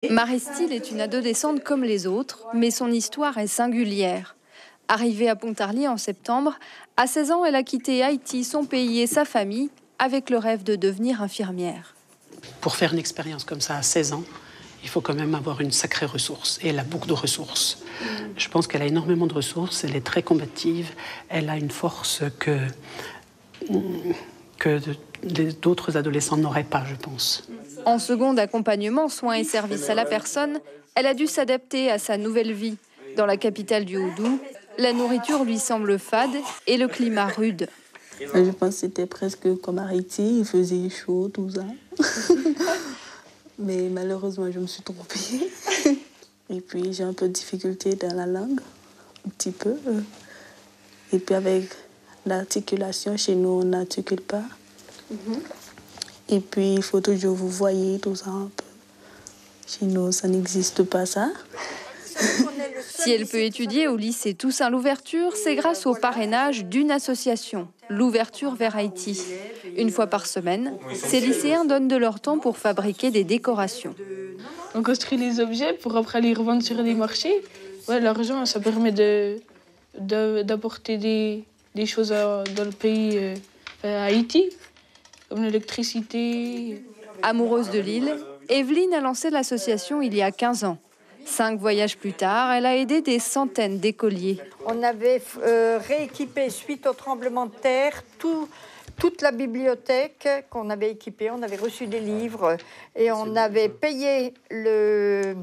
Marie-Style est une adolescente comme les autres, mais son histoire est singulière. Arrivée à Pontarlier en septembre, à 16 ans, elle a quitté Haïti, son pays et sa famille, avec le rêve de devenir infirmière. Pour faire une expérience comme ça à 16 ans, il faut quand même avoir une sacrée ressource. Et elle a beaucoup de ressources. Je pense qu'elle a énormément de ressources, elle est très combative, elle a une force que d'autres adolescents n'auraient pas, je pense. En second accompagnement, soins et services à la personne, elle a dû s'adapter à sa nouvelle vie. Dans la capitale du Haut-Doubs, la nourriture lui semble fade et le climat rude. Je pense que c'était presque comme Haïti, il faisait chaud, tout ça. Mais malheureusement, je me suis trompée. Et puis, j'ai un peu de difficulté dans la langue, un petit peu. Et puis, avec l'articulation, chez nous, on n'articule pas. Et puis, il faut toujours vous voyez, tout ça un peu. Chez nous, ça n'existe pas, ça. Si elle peut étudier au lycée Toussaint Louverture, c'est grâce au parrainage d'une association, l'Ouverture vers Haïti. Une fois par semaine, ces lycéens donnent de leur temps pour fabriquer des décorations. On construit les objets pour après les revendre sur les marchés. Ouais, l'argent, ça permet d'apporter des choses dans le pays, à Haïti, comme l'électricité. Amoureuse de l'île, Evelyne a lancé l'association il y a 15 ans. 5 voyages plus tard, elle a aidé des centaines d'écoliers. On avait rééquipé, suite au tremblement de terre, toute la bibliothèque qu'on avait équipée. On avait reçu des livres et on avait payé le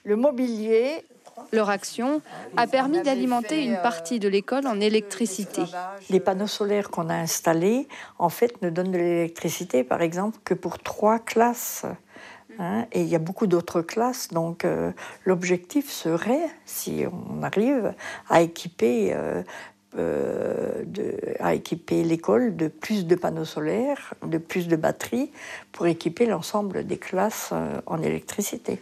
mobilier. Leur action a permis d'alimenter une partie de l'école en électricité. Les panneaux solaires qu'on a installés, en fait, ne donnent de l'électricité, par exemple, que pour 3 classes. Et il y a beaucoup d'autres classes, donc l'objectif serait, si on arrive, à équiper l'école de plus de panneaux solaires, de plus de batteries, pour équiper l'ensemble des classes en électricité.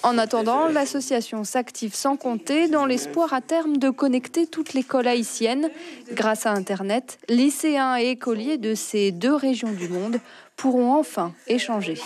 En attendant, l'association s'active sans compter dans l'espoir à terme de connecter toute l'école haïtienne. Grâce à Internet, lycéens et écoliers de ces 2 régions du monde pourront enfin échanger.